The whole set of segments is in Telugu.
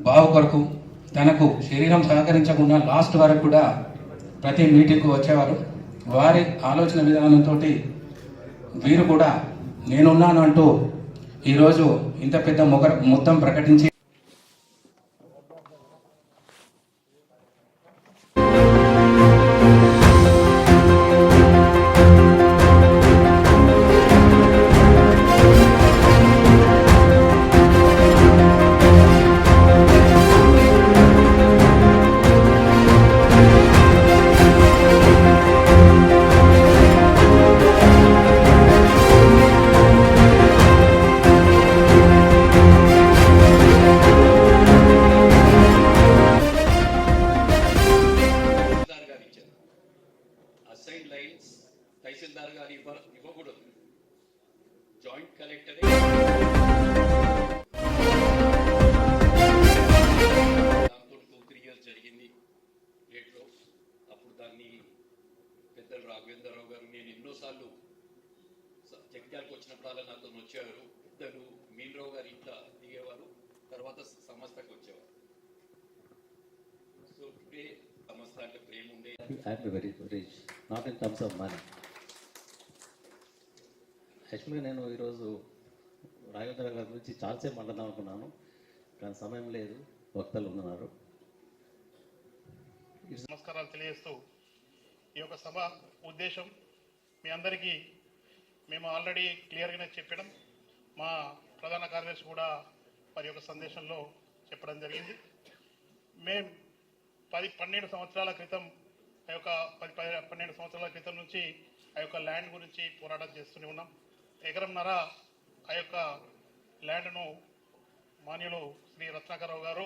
బావు కొరకు తనకు శరీరం సహకరించకుండా లాస్ట్ వరకు కూడా ప్రతి మీటింగ్కు వచ్చేవారు. వారి ఆలోచన విధానంతో వీరు కూడా నేనున్నాను అంటూ ఈరోజు ఇంత పెద్ద మొత్తం ప్రకటించి తహసీల్దార్ గారు ఇవ్వకూడదు. జాయింట్ కలెక్టరే దాంతో 2-3 years జరిగింది రేట్లో. అప్పుడు దాన్ని పెద్దలు రాఘవేంద్రరావు గారు నేను ఎన్నోసార్లు జగిత్యాలకు వచ్చినప్పుడు నాతో వచ్చేవారు. పెద్దలు మీనరావు గారు ఇంట్లో దిగేవారు, తర్వాత సంస్థకు వచ్చేవారు. సో టుడే సంస్థ అంటే ప్రేమ ఉండే. I'm very rich, not in terms of money. యాక్చువల్గా నేను ఈరోజు రాఘవేంద్ర గారి గురించి చాలాసేపు మాట్లాడదాం అనుకున్నాను, కానీ సమయం లేదు, వక్తలు ఉన్నారు. నమస్కారాలు తెలియజేస్తూ ఈ యొక్క సభ ఉద్దేశం మీ అందరికీ మేము ఆల్రెడీ క్లియర్గానే చెప్పడం, మా ప్రధాన కార్యదర్శి కూడా వారి యొక్క సందేశంలో చెప్పడం జరిగింది. మేము 10-12 సంవత్సరాల క్రితం ఆ యొక్క 12 సంవత్సరాల క్రితం నుంచి ఆ యొక్క ల్యాండ్ గురించి పోరాటం చేస్తూనే ఉన్నాం. ఎకరంన్నర ఆ యొక్క ల్యాండ్ను మాన్యులు శ్రీ రత్నాకరరావు గారు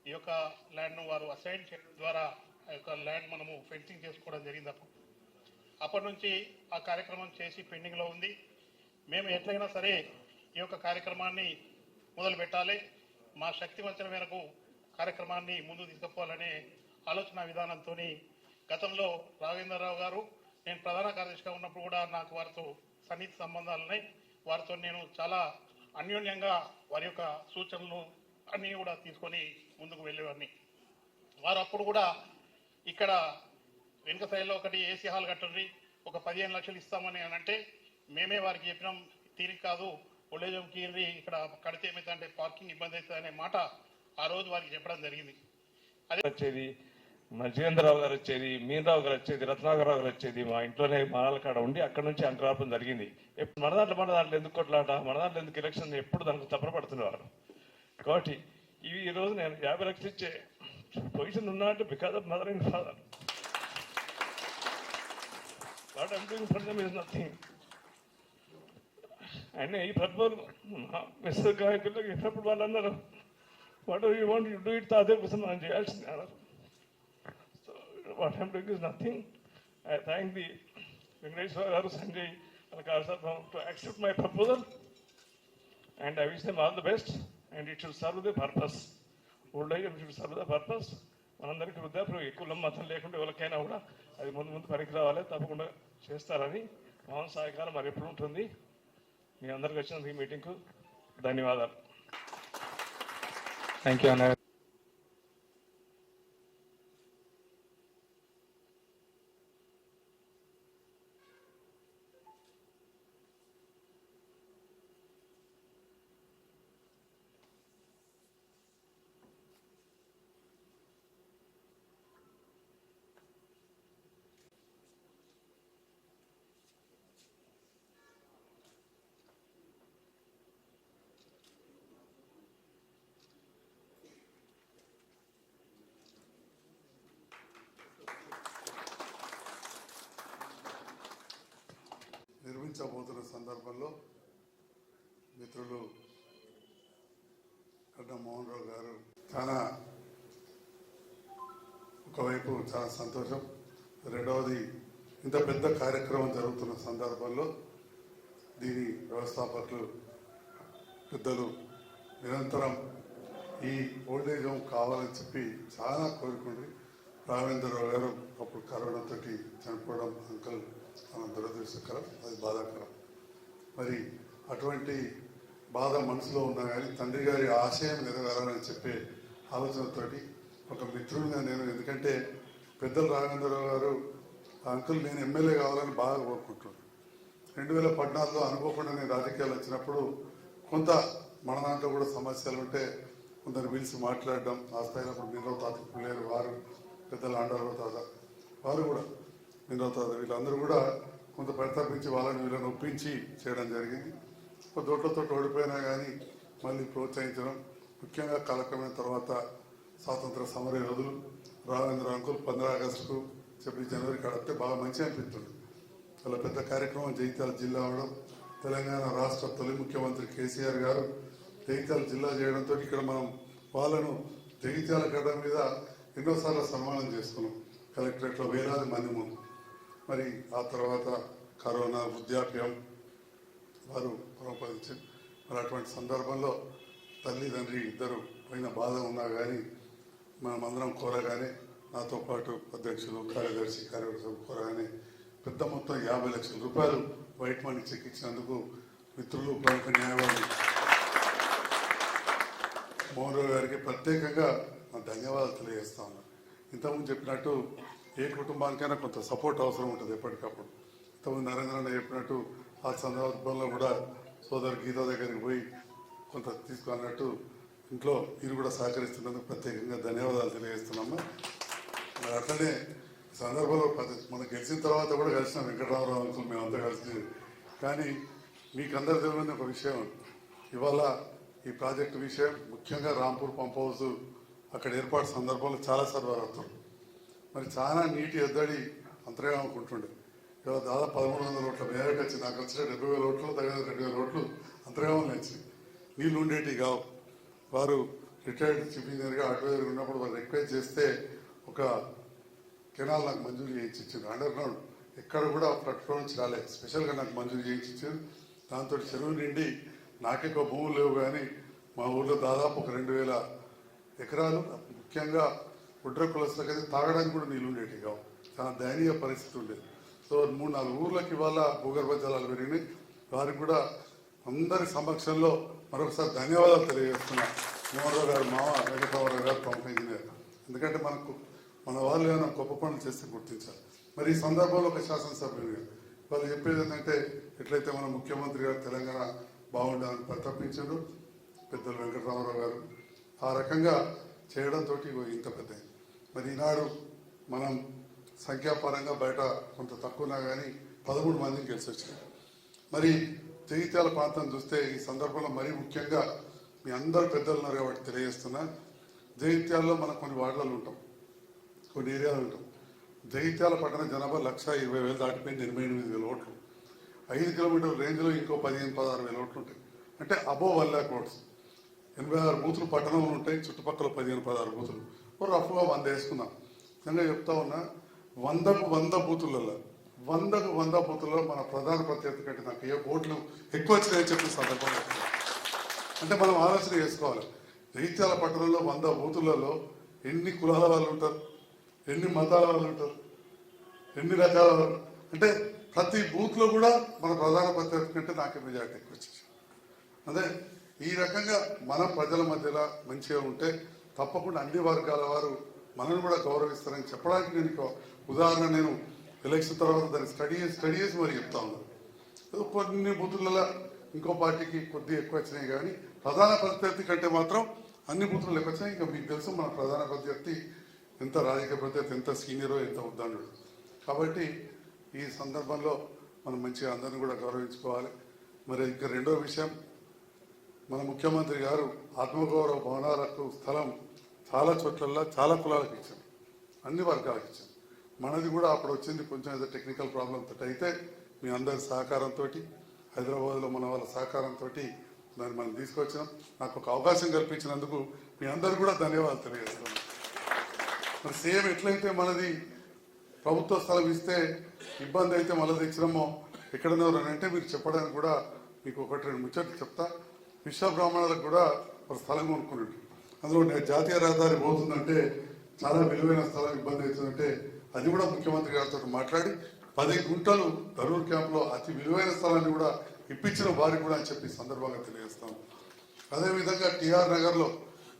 ఈ యొక్క ల్యాండ్ను వారు అసైన్ చేయడం ద్వారా ఆ యొక్క ల్యాండ్ మనము ఫెన్సింగ్ చేసుకోవడం జరిగింది. అప్పటి నుంచి ఆ కార్యక్రమం చేసి పెండింగ్లో ఉంది. మేము ఎట్లయినా సరే ఈ యొక్క కార్యక్రమాన్ని మొదలు పెట్టాలి, మా శక్తి వంచన మేరకు కార్యక్రమాన్ని ముందుకు తీసుకుపోవాలనే ఆలోచన విధానంతో గతంలో రాఘవేంద్రరావు గారు నేను ప్రధాన కార్యదర్శిగా ఉన్నప్పుడు కూడా నాకు వారితో సన్నిహిత సంబంధాలు ఉన్నాయి. వారితో నేను చాలా అన్యోన్యంగా వారి యొక్క సూచనలు అన్నీ కూడా తీసుకొని ముందుకు వెళ్ళేవాడిని. వారు అప్పుడు కూడా ఇక్కడ వెనుక సైడ్లో ఒకటి ఏసీ హాల్ కట్టండి, ఒక 15 లక్షలు ఇస్తామని అంటే మేమే వారికి చెప్పినాం, తీరిక కాదు, ఒళ్ళేజం కీరి ఇక్కడ కడితే ఏమైతే పార్కింగ్ ఇబ్బంది అవుతుంది అనే మాట ఆ రోజు వారికి చెప్పడం జరిగింది. అదే వచ్చేది మజేంద్రరావు గారు వచ్చేది, మీనరావు గారు వచ్చేది, రత్నాకరరావు గారు వచ్చేది, మా ఇంట్లోనే మానాల కాడ ఉండి అక్కడ నుంచి అంకురాపం జరిగింది. ఎప్పుడు మన దాంట్లో ఎందుకు కొట్లాట, మన దాంట్లో ఎందుకు ఎలక్షన్, ఎప్పుడు దానికి తప్పపడుతున్నారు. కాబట్టి ఇవి ఈరోజు నేను 50 లక్షలు ఇచ్చే పొజిషన్ ఉన్నా అంటే because of mother and father. What I'm doing for them is nothing. ఆయన ఈ ప్రతిభలు మిస్ గాయకులకు ఎప్పుడు వాళ్ళు అన్నారు what you want you do it అదే కోసం మనం చేయాల్సింది అన్నారు. So what I'm doing is nothing. I thank the Venkateswara గారు, Sanjay to accept my proposal, and I wish them all the best, and it should serve the purpose. Old age should serve the purpose. మనందరికీ వృద్ధాప్యం ఎక్కువ మతం లేకుండా ఎవరికైనా కూడా అది ముందు పనికి రావాలి, తప్పకుండా చేస్తారని మౌన్ సహకారం మరి ఎప్పుడు ఉంటుంది. మీ అందరికి వచ్చిన ఈ మీటింగ్కు ధన్యవాదాలు. థ్యాంక్ యూ అన్న. నిర్మించబోతున్న సందర్భంలో మిత్రులు కన్నా మోహన్ రావు గారు చాలా ఒకవైపు చాలా సంతోషం, రెండవది ఇంత పెద్ద కార్యక్రమం జరుగుతున్న సందర్భంలో దీని వ్యవస్థాపకులు పెద్దలు నిరంతరం ఈ ఓల్డేజ్ హోమ్ కావాలని చెప్పి చాలా కోరుకుంది. రాఘవేంద్రరావు గారు అప్పుడు కరోనాతో చనిపోవడం అంకల్ మన దురదృష్టకరం, అది బాధాకరం. మరి అటువంటి బాధ మనసులో ఉన్నా కానీ తండ్రి గారి ఆశయం నెరవేరాలని చెప్పే ఆలోచనతోటి ఒక మిత్రుడిగా నేను, ఎందుకంటే పెద్దలు రాఘవేంద్రరావు గారు అంకుల్ నేను ఎమ్మెల్యే కావాలని బాగా కోరుకుంటున్నాను. 2014లో అనుకోకుండా నేను రాజకీయాలు వచ్చినప్పుడు కొంత మన దాంట్లో కూడా సమస్యలు ఉంటే కొందరు పిలిచి మాట్లాడడం, ఆ స్థాయిలో మీరావు తాత పిల్లేరు వారు, పెద్దలు ఆండారావు తాత వారు కూడా, మీరావు తాత వీళ్ళందరూ కూడా కొంత ప్రతాపించి వాళ్ళని వీళ్ళని ఒప్పించి చేయడం జరిగింది. దోట్లతో ఓడిపోయినా కానీ మళ్ళీ ప్రోత్సహించడం, ముఖ్యంగా కాలక్రమైన తర్వాత స్వాతంత్ర సమర యోధులు రాఘవేంద్ర అంకుల్ 15 ఆగస్టుకు చెప్పి జనవరికి అడిగితే బాగా మంచి అనిపిస్తుంది. అలా పెద్ద కార్యక్రమం జగిత్యాల జిల్లా అవడం, తెలంగాణ రాష్ట్ర తొలి ముఖ్యమంత్రి కేసీఆర్ గారు జగిత్యాల జిల్లా చేయడంతో ఇక్కడ మనం వాళ్ళను జగిత్యాల గడ్డ మీద ఎన్నోసార్లు సన్మానం చేసుకున్నాం కలెక్టరేట్లో వేలాది మంది ముందు. మరి ఆ తర్వాత కరోనా, వృద్ధాప్యం వారు పునరుద్ధరించారు. మరి అటువంటి సందర్భంలో తల్లిదండ్రి ఇద్దరు పోయిన బాధ ఉన్నా కానీ మనమందరం కోరగానే, నాతో పాటు అధ్యక్షులు, కార్యదర్శి, కార్యవర్గం కోరగానే పెద్ద మొత్తం 50 లక్షల రూపాయలు వైట్ మనీ చెక్ ఇచ్చినందుకు మిత్రులు, ప్రముఖ న్యాయవాది మోహన్ రావు గారికి ప్రత్యేకంగా నా ధన్యవాదాలు తెలియజేస్తా ఉన్నాను. ఇంతకుముందు చెప్పినట్టు ఏ కుటుంబానికైనా కొంత సపోర్ట్ అవసరం ఉంటుంది ఎప్పటికప్పుడు. ఇంతకుముందు నరేంద్ర చెప్పినట్టు ఆ సందర్భంలో కూడా సోదరు గీత దగ్గరికి పోయి కొంత తీసుకున్నట్టు ఇంట్లో మీరు కూడా సహకరిస్తున్నందుకు ప్రత్యేకంగా ధన్యవాదాలు తెలియజేస్తున్నాము. మరి అట్లనే సందర్భంలో మనం గెలిచిన తర్వాత కూడా కలిసిన వెంకటరామరావు అంకుల్ మేమంతా కలిసి, కానీ మీకు అందరి తెలియని ఒక విషయం, ఇవాళ ఈ ప్రాజెక్టు విషయం ముఖ్యంగా రాంపూర్ పంప్ హౌస్ అక్కడ ఏర్పాటు సందర్భంలో చాలాసార్లు వారు వస్తారు. మరి చాలా నీటి ఎద్దడి అంతర్గా అనుకుంటుండే. ఇవాళ దాదాపు 1300 ఓట్ల మేరకు వచ్చి నాకు వచ్చిన 70,000 ఓట్లు, దగ్గర 2,000 ఓట్లు అంతర్గామం వచ్చినాయి. నీళ్ళు ఉండేటివి కావు. వారు రిటైర్డ్ చీఫ్ ఇంజనీర్గా అడ్వైజర్ ఉన్నప్పుడు వారు రిక్వెస్ట్ చేస్తే ఒక కెనాల్ నాకు మంజూరు చేయించి ఇచ్చారు. అండర్ గ్రౌండ్ ఎక్కడ కూడా ఫ్లడ్ ఫ్లో నుంచి రాలేదు, స్పెషల్గా నాకు మంజూరు చేయించి ఇచ్చారు. దాంతో చెరువు నిండి నాకెక్కువ భూములు లేవు కానీ మా ఊళ్ళో దాదాపు ఒక 2,000 ఎకరాలు, ముఖ్యంగా ఉడ్ర కులస్తులకు అయితే తాగడానికి కూడా నీళ్ళు ఉండేటివి కావు. చాలా దయనీయ పరిస్థితి ఉండేది. సో 3-4 ఊర్లకు ఇవాళ భూగర్భ జలాలు పెరిగినాయి. వారికి కూడా అందరి సమక్షంలో మరొకసారి ధన్యవాదాలు తెలియజేస్తున్నా. మోహన్ గారు, మామ వెంకటరామరావు గారు, ప్రముఖ ఇంజనీర్. ఎందుకంటే మన వాళ్ళు ఏమైనా గొప్ప పనులు చేస్తే గుర్తించాలి. మరి ఈ సందర్భంలో ఒక శాసనసభ్యులుగా వాళ్ళు చెప్పేది ఏంటంటే, ఎట్లయితే మన ముఖ్యమంత్రి గారు తెలంగాణ బాగుండాలని ప్రతాపించారు పెద్దలు వెంకటరామరావు గారు, ఆ రకంగా చేయడంతో ఇంత పెద్ద. మరి ఈనాడు మనం సంఖ్యాపరంగా బయట కొంత తక్కువనా కానీ 13 మందిని గెలిచి వచ్చారు. మరి జగిత్యాల ప్రాంతం చూస్తే ఈ సందర్భంలో మరీ ముఖ్యంగా మీ అందరు పెద్దలు ఉన్నారు కాబట్టి తెలియజేస్తున్నా. జగిత్యాలలో మనం కొన్ని వార్డులలో ఉంటాం, కొన్ని ఏరియాలు ఉంటాం. జగిత్యాల పట్టణ జనాభా 1,20,000 దాటిపోయింది, 88,000 ఓట్లు. 5 కిలోమీటర్ల రేంజ్లో ఇంకో 15-16 వేల ఓట్లు ఉంటాయి. అంటే అబోవ్ 1 lakh ఓట్స్. 86 బూతులు పట్టణంలో ఉంటాయి, చుట్టుపక్కల 15-16 బూతులు. రఫ్గా 100 వేసుకుందాం. నిజంగా చెప్తా ఉన్నా, 100కు 100 బూతులలో 100కు 100 బూతుల్లో మన ప్రధాన ప్రత్యర్థి కంటే నాకు ఏ ఓట్లు ఎక్కువ వచ్చినాయని చెప్పి సందర్భంగా అంటే మనం ఆలోచన చేసుకోవాలి. జగిత్యాల పట్టణంలో 100 బూతులలో ఎన్ని కులాల వాళ్ళు ఉంటారు, ఎన్ని మతాల వాళ్ళు ఉంటారు, ఎన్ని రకాల వాళ్ళు, అంటే ప్రతి బూత్లో కూడా మన ప్రధాన ప్రత్యర్థి కంటే నాకే మెజార్టీ ఎక్కువ వచ్చేసి. అదే ఈ రకంగా మన ప్రజల మధ్యలో మంచిగా ఉంటే తప్పకుండా అన్ని వర్గాల వారు మనల్ని కూడా గౌరవిస్తారని చెప్పడానికి నేను ఉదాహరణ, నేను ఎలక్షన్ తర్వాత దాన్ని స్టడీ చేసి మరి చెప్తా ఉన్నాను. కొన్ని బూతులలో ఇంకో పార్టీకి కొద్దిగా ఎక్కువ వచ్చినాయి, కానీ ప్రధాన ప్రత్యర్థి కంటే మాత్రం అన్ని బూతులు ఎక్కువ వచ్చినాయి. ఇంకా మీకు తెలుసు మన ప్రధాన ప్రత్యర్థి ఎంత రాజకీయ ప్రత్యర్థి, ఎంత సీనియరో, ఎంత ఉద్దండు. కాబట్టి ఈ సందర్భంలో మనం మంచిగా అందరిని కూడా గౌరవించుకోవాలి. మరి ఇంకా రెండో విషయం, మన ముఖ్యమంత్రి గారు ఆత్మగౌరవ భవనాలకు స్థలం చాలా చోట్లల్లో చాలా కులాలకు ఇచ్చాం, అన్ని వర్గాలకు ఇచ్చాం. మనది కూడా అప్పుడు వచ్చింది కొంచెం ఏదో టెక్నికల్ ప్రాబ్లం తోటి, అయితే మీ అందరి సహకారంతో, హైదరాబాద్లో మన వాళ్ళ సహకారంతో దాన్ని మనం తీసుకొచ్చాం. నాకు ఒక అవకాశం కల్పించినందుకు మీ అందరు కూడా ధన్యవాదాలు తెలియజేస్తున్నాను. మరి సేమ్ ఎట్లయితే మనది ప్రభుత్వ స్థలం ఇస్తే ఇబ్బంది అయితే మళ్ళీ తెచ్చినామో ఎక్కడన్నా అంటే మీరు చెప్పడానికి కూడా మీకు 1-2 ముచ్చట్లు చెప్తా. విశ్వబ్రాహ్మణులకు కూడా ఒక స్థలం కొనుక్కున్నాడు. అందులో జాతీయ రహదారి పోతుందంటే చాలా విలువైన స్థలం ఇబ్బంది అవుతుందంటే అది కూడా ముఖ్యమంత్రి గారితో మాట్లాడి 10 గుంటలు ధరూర్ క్యాంప్లో అతి విలువైన స్థలాన్ని కూడా ఇప్పించిన వారి కూడా అని చెప్పి సందర్భంగా తెలియజేస్తాం. అదేవిధంగా టిఆర్ నగర్లో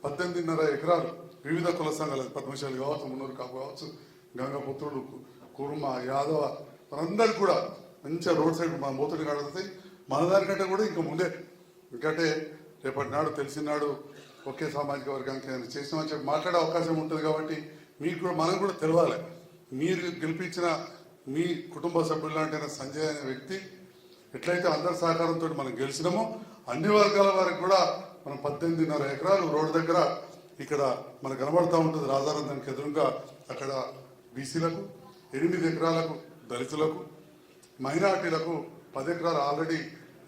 18.5 ఎకరాలు వివిధ కుల సంఘాలు, పద్మశాలి కావచ్చు, మున్నూరు కాపు కావచ్చు, గంగపుత్రుడు, కుర్మ, యాదవ, మనందరికి కూడా మంచిగా రోడ్ సైడ్ మన మూతుడి కడుతుంది. మన దానికంటే కూడా ఇంకా ముందే, ఎందుకంటే రేపటి నాడు తెలిసినాడు ఒకే సామాజిక వర్గానికి చేసినామని చెప్పి మాట్లాడే అవకాశం ఉంటుంది. కాబట్టి మీకు కూడా మనకు కూడా తెలవాలి. మీరు గెలిపించిన మీ కుటుంబ సభ్యులు లాంటి సంజయ్ అనే వ్యక్తి ఎట్లయితే అందరి సహకారంతో మనం గెలిచినామో అన్ని వర్గాల వారికి కూడా మనం 18.5 ఎకరాలు రోడ్డు దగ్గర ఇక్కడ మనకు కనబడతా ఉంటుంది. రాజారాం దానికి ఎదురుగా అక్కడ బీసీలకు 8 ఎకరాలకు, దళితులకు, మైనార్టీలకు 10 ఎకరాలు ఆల్రెడీ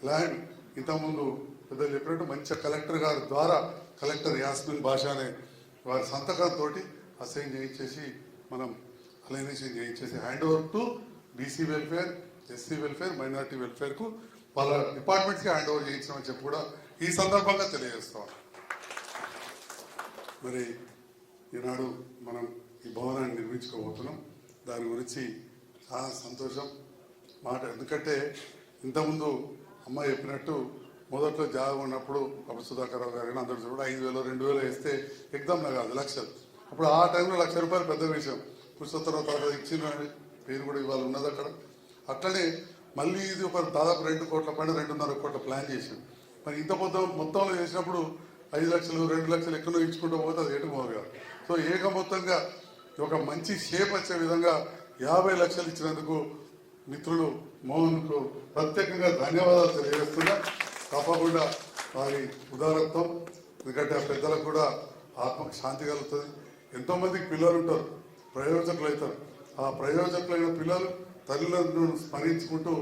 ల్యాండ్ ఇంతకుముందు పెద్దలు చెప్పినట్టు మంచిగా కలెక్టర్ గారి ద్వారా, కలెక్టర్ యాస్మిన్ భాష అనే వారి సంతకంతో అసైన్ చేయించేసి మనం అలైనేషన్ చేయించేసి hand over to BC welfare, SC welfare, minority వెల్ఫేర్కు వాళ్ళ డిపార్ట్మెంట్స్కి హ్యాండ్ ఓవర్ చేయించామని చెప్పి కూడా ఈ సందర్భంగా తెలియజేస్తాం. మరి ఈనాడు మనం ఈ భవనాన్ని నిర్మించుకోబోతున్నాం. దాని గురించి చాలా సంతోషం మాట. ఎందుకంటే ఇంతకుముందు అమ్మ చెప్పినట్టు మొదట్లో జాగా ఉన్నప్పుడు అప్పుడు సుధాకర్ రావు గారు అందరూ కూడా 5,000 2,000 వేస్తే ఎగ్జామ్లో కాదు లక్షలు. అప్పుడు ఆ టైంలో ₹1,00,000 పెద్ద విషయం. పురుషోత్తరం తర్వాత ఇచ్చిన పేరు కూడా ఇవాళ ఉన్నది అక్కడ. అట్లనే మళ్ళీ ఇది ఒక దాదాపు 2 కోట్ల పైన 2.5 కోట్ల ప్లాన్ చేసాం. మరి ఇంత మొత్తంలో చేసినప్పుడు 5 లక్షలు 2 లక్షలు ఎక్కడో ఇచ్చుకుంటూ పోతే అది ఎటు పోగా. సో ఏక మొత్తంగా ఒక మంచి షేప్ వచ్చే విధంగా 50 లక్షలు ఇచ్చినందుకు మిత్రులు మోహన్కు ప్రత్యేకంగా ధన్యవాదాలు తెలియజేస్తున్నా. తప్పకుండా వారి ఉదారత్వం, ఎందుకంటే ఆ పెద్దలకు కూడా ఆత్మకు శాంతి కలుగుతుంది. ఎంతోమందికి పిల్లలు ఉంటారు, ప్రయోజకులు అవుతారు. ఆ ప్రయోజకులైన పిల్లలు తల్లిదండ్రులను స్మరించుకుంటూ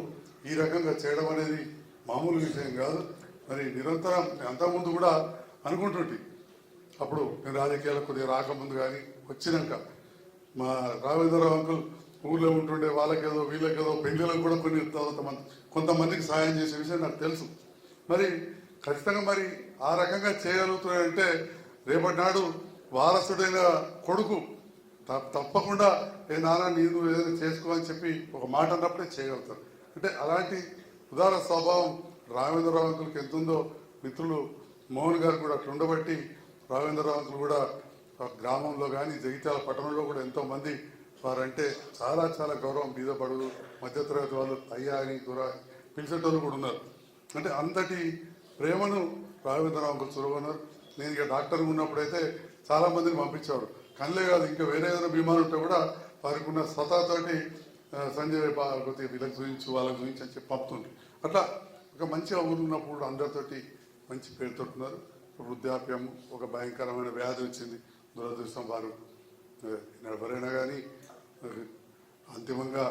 ఈ రకంగా చేయడం అనేది మామూలు విషయం కాదు. మరి నిరంతరం అంతకుముందు కూడా అనుకుంటుంటే, అప్పుడు నేను రాజకీయాలకు కొద్దిగా రాకముందు కానీ వచ్చినాక మా రాఘవేంద్రరావు అంకుల్ ఊళ్ళో ఉంటుండే వాళ్ళకేదో వీళ్ళకేదో పెళ్లిలకు కూడా కొంతమందికి సహాయం చేసే విషయం నాకు తెలుసు. మరి ఖచ్చితంగా మరి ఆ రకంగా చేయగలుగుతున్నాడంటే రేపటి నాడు వారసుడైన కొడుకు తప్పకుండా ఏ నాన్న నీవు ఏదైనా చేసుకో అని చెప్పి ఒక మాట అన్నప్పుడే చేయగలుగుతారు. అంటే అలాంటి ఉదార స్వభావం రాఘవేంద్రరావు అంకుల్కి ఎంతుందో మిత్రులు మోహన్ గారు కూడా అట్లా ఉండబట్టి రాఘవేంద్రరావు అంకుల్ కూడా గ్రామంలో కానీ జగిత్యాల పట్టణంలో కూడా ఎంతోమంది వారంటే చాలా చాలా గౌరవం, బీదపడు మధ్యతరగతి వాళ్ళు అయ్యా అని గురా పిలిచేటోళ్ళు కూడా ఉన్నారు. అంటే అంతటి ప్రేమను రాఘవేంద్రరావు అంకుల్ చురుకున్నారు. నేను ఇక డాక్టర్ ఉన్నప్పుడైతే చాలా మందిని పంపించేవారు. కళ్ళే కాదు, ఇంకా వేరే ఏదైనా బీమారు ఉంటే కూడా వారికి ఉన్న స్వతహాతోటి సంజయ్ కొద్దిగా వీళ్ళకి చూపించు వాళ్ళకి చూపించి అని చెప్పి పంపుతుండ్రు. అట్లా ఒక మంచిగా ఊరు ఉన్నప్పుడు అందరితోటి మంచి పేరుతో ఉన్నారు. వృద్ధాప్యం ఒక భయంకరమైన వ్యాధి వచ్చింది, దురదృష్టం. వారు ఎవరైనా కానీ అంతిమంగా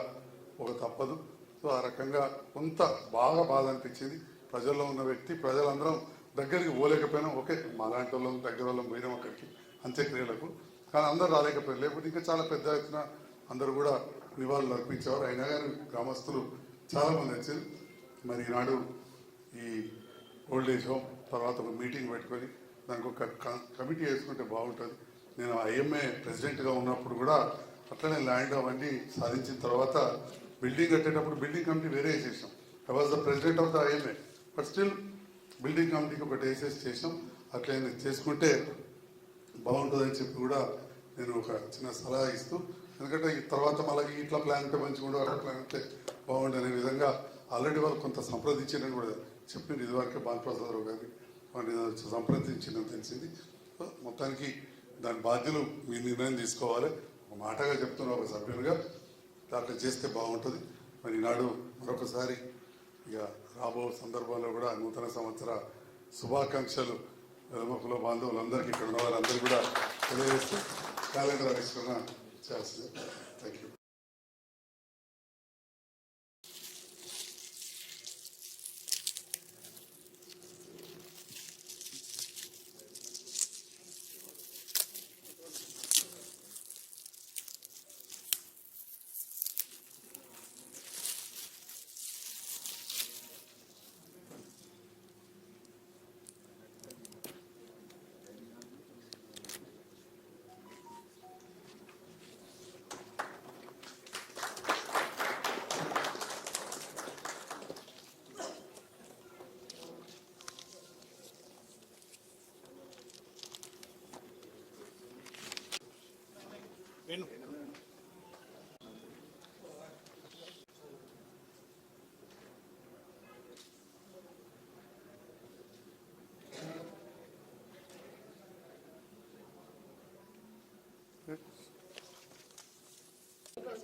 ఒక తప్పదు. సో ఆ రకంగా కొంత బాగా బాధ అనిపించింది. ప్రజల్లో ఉన్న వ్యక్తి ప్రజలందరం దగ్గరికి పోలేకపోయినా, ఓకే మా లాంటి వాళ్ళం దగ్గర వాళ్ళం పోయినాం అక్కడికి అంత్యక్రియలకు, కానీ అందరూ రాలేకపోయారు. లేకపోతే ఇంకా చాలా పెద్ద ఎత్తున అందరూ కూడా నివాళులు అర్పించేవారు. అయినా కానీ గ్రామస్తులు చాలామంది వచ్చారు. మరి ఈనాడు ఈ ఓల్డ్ ఏజ్ హోమ్ తర్వాత ఒక మీటింగ్ పెట్టుకొని దానికి ఒక కమిటీ వేసుకుంటే బాగుంటుంది. నేను ఐఎంఏ ప్రెసిడెంట్గా ఉన్నప్పుడు కూడా అట్లనే ల్యాండ్ అవన్నీ సాధించిన తర్వాత బిల్డింగ్ కట్టేటప్పుడు బిల్డింగ్ కమిటీ వేరే వేసేసాం. I was the president of the IMA, but still building కమిటీకి ఒకటి వేసేసి చేసాం. అట్లనే చేసుకుంటే బాగుంటుందని చెప్పి కూడా నేను ఒక చిన్న సలహా ఇస్తూ, ఎందుకంటే ఈ తర్వాత మళ్ళీ ఇట్లా ప్లాన్ ఉంటే మంచిగా ఉండవు, అట్లా ప్లాన్ ఉంటే బాగుంటుంది అనే విధంగా ఆల్రెడీ వాళ్ళు కొంత సంప్రదించారని కూడా చెప్పింది. ఇదివరకే భానుప్రసాదరావు గారిని వాడిని సంప్రదించిందని తెలిసింది. మొత్తానికి దాని బాధ్యులు మీ నిర్ణయం తీసుకోవాలి. ఒక మాటగా చెప్తున్న ఒక సభ్యులుగా అట్లా చేస్తే బాగుంటుంది. మరి ఈనాడు మరొకసారి ఇక రాబో సందర్భంలో కూడా నూతన సంవత్సర శుభాకాంక్షలు కుల బాంధవులందరికీ, ఇక్కడ ఉన్న వారందరూ కూడా తెలియజేస్తూ క్యాలెండర్ ఆవిష్కరణ చేస్తుంది. Thank you. వేణు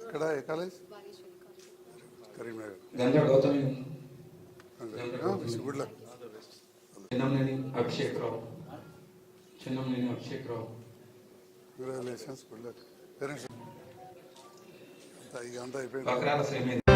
ఇక్కడ ఏ కాలేజ్? కరీంనగర్. గంధ Gautami, good luck. చిన్నంనేని Abhishekrao, చిన్నంనేని Abhishekrao. Congratulations, good luck. Parents అంతా ఇక అంతా అయిపోయింది. వక్రాల శ్రీమేధి.